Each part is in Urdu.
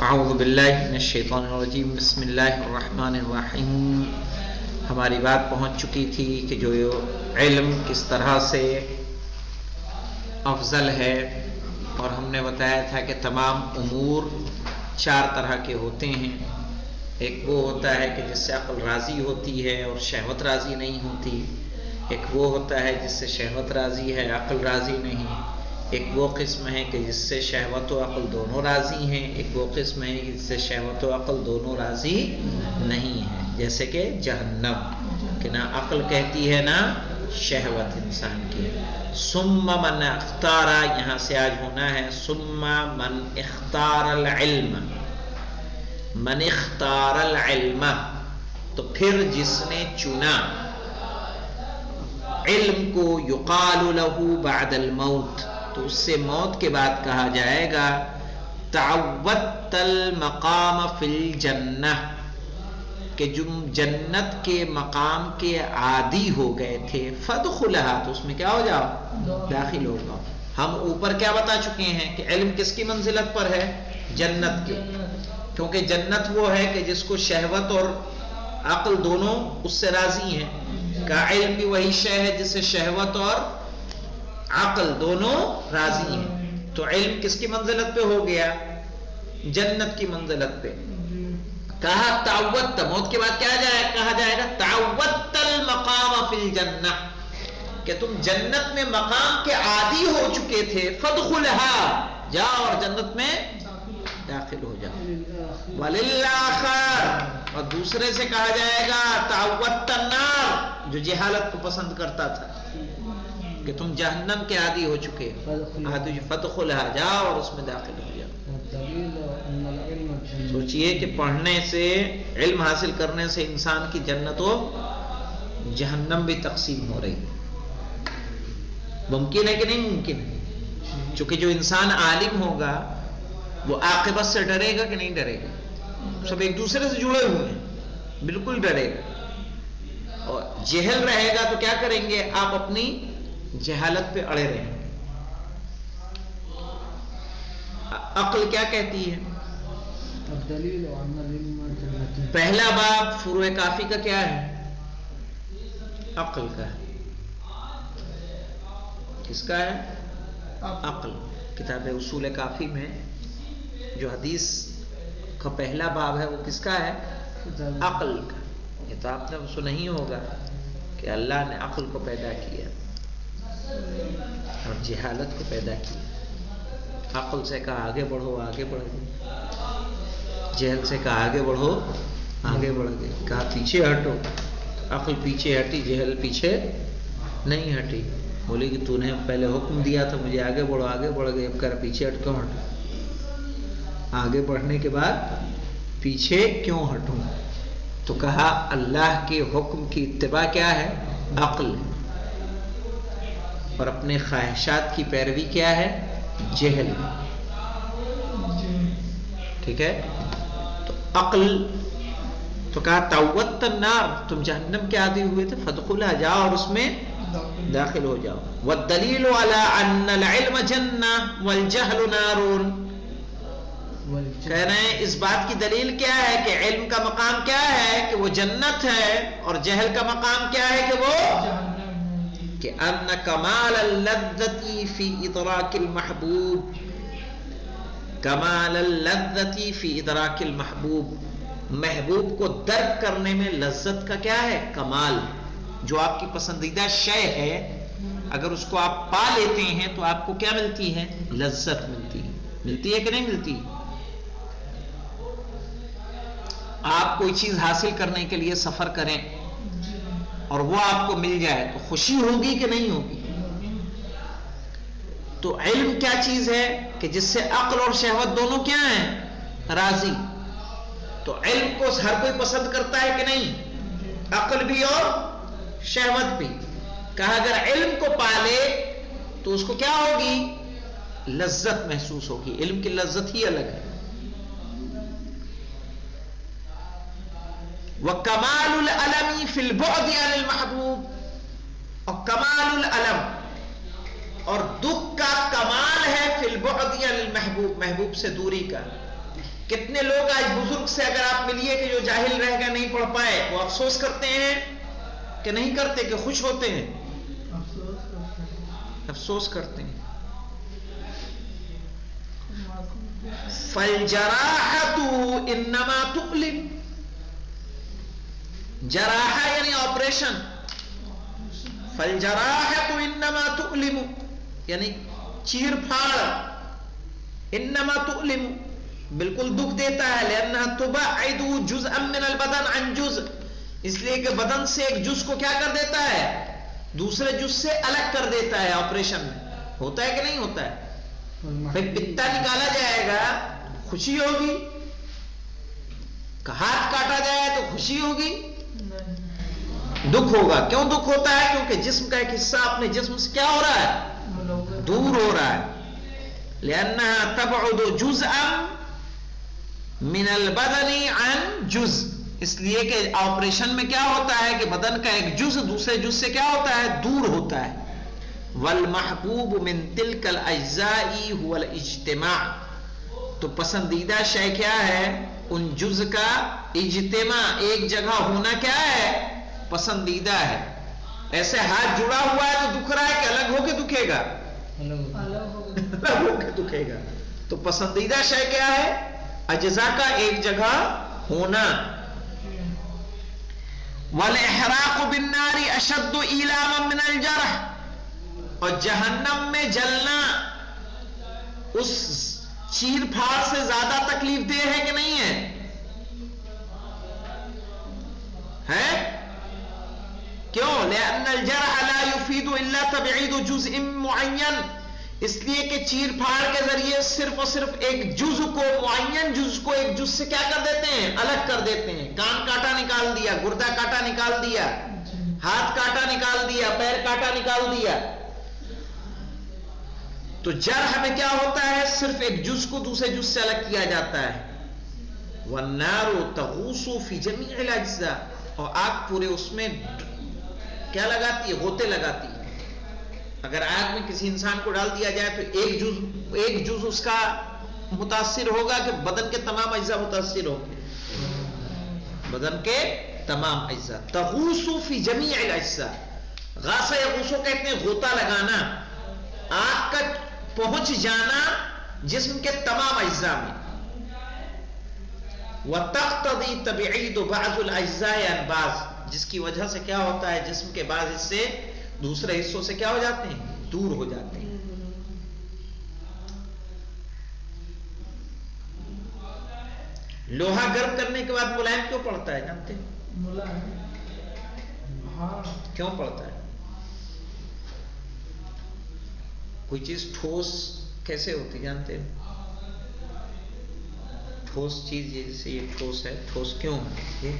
اعوذ باللہ من الشیطان الرجیم بسم اللہ الرحمن الرحیم. ہماری بات پہنچ چکی تھی کہ جو علم کس طرح سے افضل ہے، اور ہم نے بتایا تھا کہ تمام امور چار طرح کے ہوتے ہیں. ایک وہ ہوتا ہے کہ جس سے عقل راضی ہوتی ہے اور شہوت راضی نہیں ہوتی. ایک وہ ہوتا ہے جس سے شہوت راضی ہے عقل راضی نہیں. ایک وہ قسم ہے کہ جس سے شہوت و عقل دونوں راضی ہیں. ایک وہ قسم ہے جس سے شہوت و عقل دونوں راضی نہیں ہیں، جیسے کہ جہنم کہ نہ عقل کہتی ہے نہ شہوت انسان کی. ثم من اختار، یہاں سے آج ہونا ہے ثم من اختار العلم. من اختار العلم، تو پھر جس نے چنا علم کو، یقال له بعد الموت، تو اس سے موت کے بعد کہا جائے گا تعودت المقام فی الجنہ، کہ جم جنت کے مقام کے عادی ہو گئے تھے. فادخلها، تو اس میں کیا ہو جاؤ؟ داخل ہو جاؤ. ہم اوپر کیا بتا چکے ہیں کہ علم کس کی منزلت پر ہے؟ جنت کے. کیونکہ جنت وہ ہے کہ جس کو شہوت اور عقل دونوں اس سے راضی ہیں. کا علم بھی وہی شے ہے جس سے شہوت اور عقل دونوں راضی ہیں. تو علم کس کی منزلت پہ ہو گیا؟ جنت کی منزلت پہ. کہا تعودت، موت کے بعد کیا کہا جائے گا؟ تعودت المقام فی الجنہ، کہ تم جنت میں مقام کے عادی ہو چکے تھے. فادخلها، جاؤ اور جنت میں داخل ہو جاؤ. وللآخر، اور دوسرے سے کہا جائے گا تعودت النار، جو جہالت کو پسند کرتا تھا کہ تم جہنم کے عادی ہو چکے. فادخلها، جاؤ اور اس میں داخل ہو جاؤ. سوچئے کہ پڑھنے سے، علم حاصل کرنے سے انسان کی جنت و جہنم بھی تقسیم ہو رہی. ممکن ہے کہ نہیں ممکن ہے؟ چونکہ جو انسان عالم ہوگا وہ عاقبت سے ڈرے گا کہ نہیں ڈرے گا؟ سب ایک دوسرے سے جڑے ہوئے ہیں، بالکل ڈرے گا. اور جہل رہے گا تو کیا کریں گے؟ آپ اپنی جہالت پہ اڑے رہیں گے. عقل کیا کہتی ہے؟ پہلا باب فروع کافی کا کیا ہے؟ عقل کا ہے. کس کا ہے؟ عقل. کتاب اصول کافی میں جو حدیث کا پہلا باب ہے وہ کس کا ہے؟ عقل کا. یہ تو آپ نے سنا ہی ہوگا کہ اللہ نے عقل کو پیدا کیا اور جہالت کو پیدا کیا. عقل سے کہا آگے بڑھو، آگے بڑھ گئے. جہل سے کہا آگے بڑھو، آگے بڑھ گئے. کہا پیچھے ہٹو، عقل پیچھے ہٹی، جہل پیچھے نہیں ہٹی. بولے کہ تو نے پہلے حکم دیا تھا مجھے آگے بڑھو، آگے بڑھ گئے. اب کر پیچھے ہٹ کیوں ہٹو؟ آگے بڑھنے کے بعد پیچھے کیوں ہٹوں؟ تو کہا اللہ کے حکم کی اتباع کیا ہے؟ عقل. اور اپنے خواہشات کی پیروی کیا ہے؟ جہل. ٹھیک ہے. تو عقل، تو کہا تعودت النار، تم جہنم کے عادی ہوئے تھے. فادخلها، جاؤ اور اس میں داخل ہو جاؤ. والدلیل علی ان العلم جنہ والجہل نار. کہہ رہے ہیں اس بات کی دلیل کیا ہے کہ علم کا مقام کیا ہے؟ کہ وہ جنت ہے. اور جہل کا مقام کیا ہے؟ کہ وہ کہ ان کمال اللذت فی ادراک المحبوب. کمال اللذت فی ادراک المحبوب، محبوب کو درک کرنے میں لذت کا کیا ہے؟ کمال. جو آپ کی پسندیدہ شے ہے اگر اس کو آپ پا لیتے ہیں تو آپ کو کیا ملتی ہے؟ لذت ملتی ہے. ملتی ہے کہ نہیں ملتی؟ آپ کوئی چیز حاصل کرنے کے لیے سفر کریں اور وہ آپ کو مل جائے تو خوشی ہوگی کہ نہیں ہوگی؟ تو علم کیا چیز ہے کہ جس سے عقل اور شہوت دونوں کیا ہیں؟ راضی. تو علم کو ہر کوئی پسند کرتا ہے کہ نہیں؟ عقل بھی اور شہوت بھی. کہا اگر علم کو پالے تو اس کو کیا ہوگی؟ لذت محسوس ہوگی. علم کی لذت ہی الگ ہے. وَكَمَالُ الْأَلَمِ فِي الْبُعْدِ عَنِ الْمَحْبُوبِ، اور کمال العلم اور دکھ کا کمال ہے فی البعد عن المحبوب، محبوب سے دوری کا. کتنے لوگ آج بزرگ سے اگر آپ ملیے کہ جو جاہل رہ گئے نہیں پڑھ پائے، وہ افسوس کرتے ہیں کہ نہیں کرتے، کہ خوش ہوتے ہیں؟ افسوس کرتے ہیں. فَالْجَرَاحَةُ إِنَّمَا تُؤْلِمُ، جراحہ یعنی آپریشن. فَالْجَرَاحَةُ إِنَّمَا تُؤْلِمُ یعنی چیر پھاڑ، انما تؤلم بالکل دکھ دیتا ہے. لأنها تبعد جزءا من البدن عن جزء، اس لیے کہ بدن سے ایک جز کو کیا کر دیتا ہے، دوسرے جز سے الگ کر دیتا ہے. آپریشن میں ہوتا ہے کہ نہیں ہوتا ہے؟ پھر پتا نکالا جائے گا خوشی ہوگی، ہاتھ کاٹا جائے تو خوشی ہوگی، دکھ ہوگا. کیوں دکھ ہوتا ہے؟ کیونکہ جسم کا ایک حصہ اپنے جسم سے کیا ہو رہا ہے، دور ہو رہا ہے. لأنها تبعد جزءا من البدن عن جزء، اس لیے کہ آپریشن میں کیا ہوتا ہے کہ بدن کا ایک جز دوسرے جز سے کیا ہوتا ہے، دور ہوتا ہے. والمحبوب من تلك الاجزاء هو الاجتماع، تو پسندیدہ شے کیا ہے، ان جز کا اجتماع، ایک جگہ ہونا کیا ہے، پسندیدہ ہے. ایسے ہاتھ جڑا ہوا ہے تو دکھ رہا ہے کہ الگ ہو کے دکھے گا، الگ ہو کے دکھے گا. تو پسندیدہ شے کیا ہے، اجزاء کا ایک جگہ ہونا. والاحراق بالنار اشد ایلاما من الجرح، اور جہنم میں جلنا اس چیر پھاڑ سے زیادہ تکلیف دہ ہے کہ نہیں ہے؟ ہے کیوں؟ لأن الجرح لا يفيد الا تبعيد جزء معين، اس لیے کہ چیر پھاڑ کے ذریعے صرف اور صرف ایک جز کو، معین جز کو ایک جز سے کیا کر دیتے ہیں، الگ کر دیتے ہیں. کان کاٹا نکال دیا، گردہ کاٹا نکال دیا، ہاتھ کاٹا نکال دیا، پیر کاٹا نکال دیا. تو جرح میں کیا ہوتا ہے، صرف ایک جز کو دوسرے جز سے الگ کیا جاتا ہے. والنار تغوص فی جمیع الاجزاء، اور آگ پورے اس میں کیا لگاتی ہے، غوطے لگاتی ہے. اگر آگ میں کسی انسان کو ڈال دیا جائے تو ایک جز اس کا متاثر ہوگا کہ بدن کے تمام اجزاء متاثر ہوں گے، بدن کے تمام اجزاء. تغوص فی جمیع الاجزاء، غاصہ یغوصو کہتے ہیں غوطہ لگانا، آگ کا پہنچ جانا جسم کے تمام اجزاء میں. وَتَقْتَضِي تَبْعِيدُ بَعْضُ الْأَجْزَاءِ عَنْ بَعْضٍ، جس کی وجہ سے کیا ہوتا ہے، جسم کے بعض حصے دوسرے حصوں سے کیا ہو جاتے ہیں، دور ہو جاتے ہیں. لوہا گرم کرنے کے بعد ملائم کیوں پڑتا ہے، جانتے ہیں کیوں پڑتا ہے؟ کوئی چیز ٹھوس کیسے ہوتی جانتے ہیں؟ ٹھوس چیز جیسے یہ ٹھوس ہے، ٹھوس کیوں ہے؟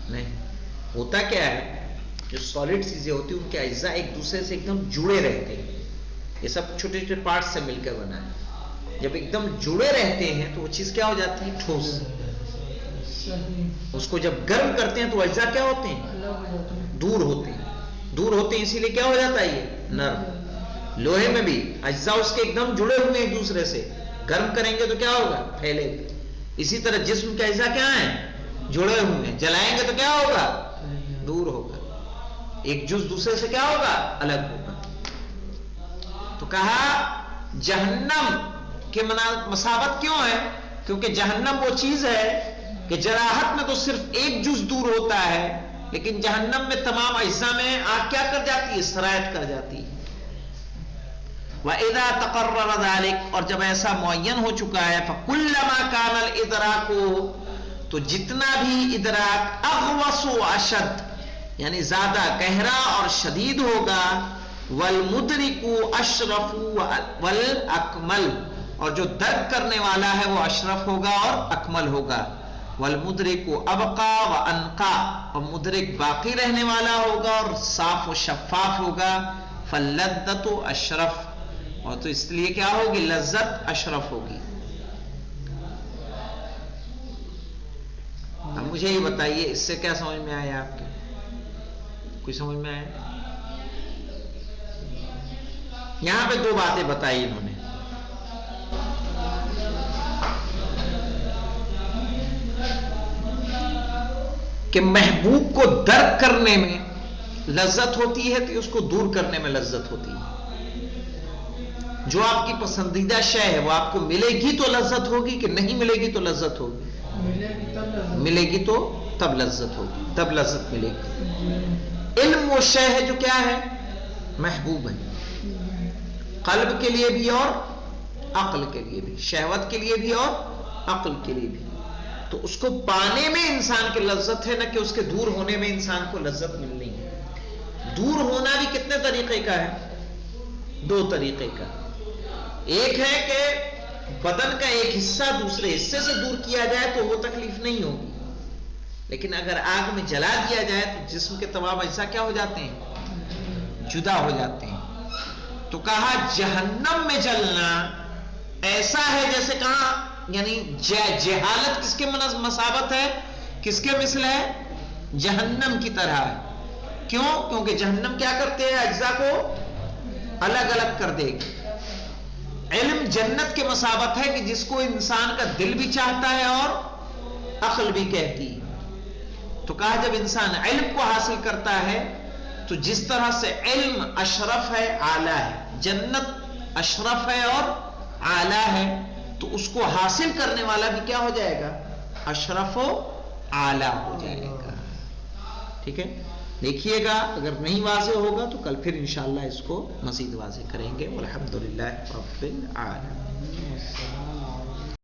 نہیں، ہوتا کیا ہے، جو سالڈ چیزیں ہوتی ہیں ان کے اجزاء ایک دوسرے سے ایک دم جڑے رہتے ہیں. یہ سب چھوٹے چھوٹے پارٹ سے مل کر بنا ہے. جب ایک دم جڑے رہتے ہیں تو وہ چیز کیا ہو جاتی ہے، ٹھوس. اس کو جب گرم کرتے ہیں تو اجزاء کیا ہوتے ہیں، دور ہوتے ہیں. دور ہوتے ہیں اسی لیے کیا ہو جاتا ہے، یہ نرم. لوہے میں بھی اجزاء اس کے ایک دم جڑے ہوئے ایک دوسرے سے، گرم کریں گے تو کیا ہوگا، پھیلے گا. اسی طرح جسم کے اجزاء کیا ہیں، جڑے ہوئے ہیں، جلائیں گے تو کیا ہوگا، دور ہوگا. ایک جز دوسرے سے کیا ہوگا، الگ ہوگا. تو کہا جہنم کے مساوت کیوں ہے، کیونکہ جہنم وہ چیز ہے کہ جراحت میں تو صرف ایک جز دور ہوتا ہے، لیکن جہنم میں تمام اجزاء میں آگ کیا کر جاتی ہے، سرایت کر جاتی ہے. وَإِذَا تَقَرَّرَ ذَلِكَ، اور جب ایسا معین ہو چکا ہے، فَكُلَّمَا كَانَ الْإِدْرَاكُ، تو جتنا بھی ادراک اغوص و اشد یعنی زیادہ گہرا اور شدید ہوگا، وَالْمُدْرِكُ أَشْرَفُ وَالْأَكْمَلُ، اور جو درک کرنے والا ہے وہ اشرف ہوگا اور اکمل ہوگا. وَالْمُدْرِكُ أَبْقَى وَأَنْقَى، اور مدرک باقی رہنے والا ہوگا اور صاف و شفاف ہوگا. فَاللَّذَّةُ أَشْرَفُ، اور تو اس لیے کیا ہوگی، لذت اشرف ہوگی. اب مجھے یہ بتائیے اس سے کیا سمجھ میں آیا آپ کے، کوئی سمجھ میں آیا؟ یہاں پہ دو باتیں بتائی انہوں نے. کہ محبوب کو درک کرنے میں لذت ہوتی ہے تو اس کو دور کرنے میں لذت ہوتی ہے. جو آپ کی پسندیدہ شے ہے وہ آپ کو ملے گی تو لذت ہوگی کہ نہیں ملے گی تو لذت ہوگی؟ ملے گی تو تب لذت ہوگی، تب لذت ملے گی. علم وہ شے ہے جو کیا ہے؟ محبوب ہے، قلب کے لیے بھی اور عقل کے لیے بھی، شہوت کے لیے بھی اور عقل کے لیے بھی. تو اس کو پانے میں انسان کی لذت ہے، نہ کہ اس کے دور ہونے میں انسان کو لذت ملنی ہے. دور ہونا بھی کتنے طریقے کا ہے؟ 2 طریقے کا. ایک ہے کہ بدن کا ایک حصہ دوسرے حصے سے دور کیا جائے تو وہ تکلیف نہیں ہوگی، لیکن اگر آگ میں جلا دیا جائے تو جسم کے تمام اجزاء کیا ہو جاتے ہیں؟ جدا ہو جاتے ہیں. تو کہا جہنم میں جلنا ایسا ہے جیسے کہا یعنی جہالت کس کے مسابت ہے، کس کے مثل ہے؟ جہنم کی طرح ہے. کیوں؟ کیونکہ جہنم کیا کرتے ہیں؟ اجزاء کو الگ الگ کر دے گی. علم جنت کے مسابت ہے کہ جس کو انسان کا دل بھی چاہتا ہے اور عقل بھی کہتی ہے. تو کہا جب انسان علم کو حاصل کرتا ہے تو جس طرح سے علم اشرف ہے، اعلیٰ ہے، جنت اشرف ہے اور اعلیٰ ہے، تو اس کو حاصل کرنے والا بھی کیا ہو جائے گا؟ اشرف و اعلیٰ ہو جائے گا. ٹھیک ہے، دیکھیے گا، اگر نہیں واضح ہوگا تو کل پھر انشاءاللہ اس کو مزید واضح کریں گے. والحمدللہ رب العالمین.